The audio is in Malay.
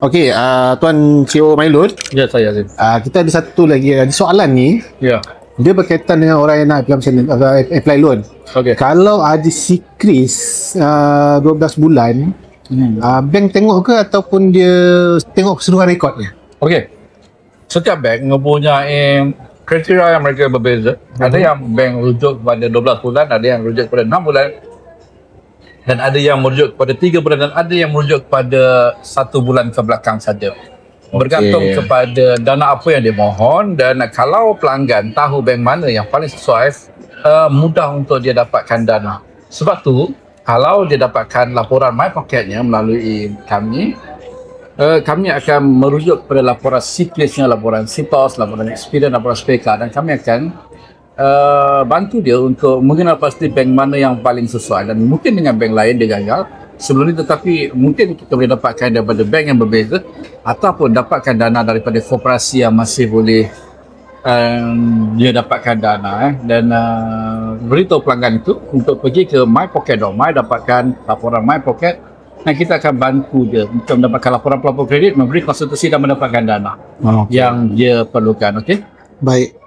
Okey, Tuan CEO Mailun, Ya, saya Azim. kita ada satu lagi soalan ni. Ya. Dia berkaitan dengan orang yang nak apply loan. Okey. Kalau ada sikris 12 bulan, bank tengok ke ataupun dia tengok keseluruhan rekodnya? Okey. Setiap bank mempunyai kriteria yang mereka berbeza. Ada yang bank rujuk kepada 12 bulan, ada yang rujuk kepada 6 bulan. Dan ada yang merujuk kepada 3 bulan dan ada yang merujuk kepada 1 bulan ke belakang saja. Bergantung kepada dana apa yang dia mohon, dan kalau pelanggan tahu bank mana yang paling sesuai, mudah untuk dia dapatkan dana. Sebab tu, kalau dia dapatkan laporan My Pocket-nya melalui kami, kami akan merujuk kepada laporan siklisnya, laporan SITOS, laporan experience, laporan SPK, dan kami akan bantu dia untuk mengenal pasti bank mana yang paling sesuai. Dan mungkin dengan bank lain dia gagal sebelum ni, tetapi mungkin kita boleh dapatkan daripada bank yang berbeza ataupun dapatkan dana daripada koperasi yang masih boleh dia dapatkan dana dan beritahu pelanggan itu untuk pergi ke mypocket.my, dapatkan laporan My Pocket, dan kita akan bantu dia untuk mendapatkan laporan pelapor kredit, memberi konsultasi dan mendapatkan dana yang dia perlukan. Okey, baik.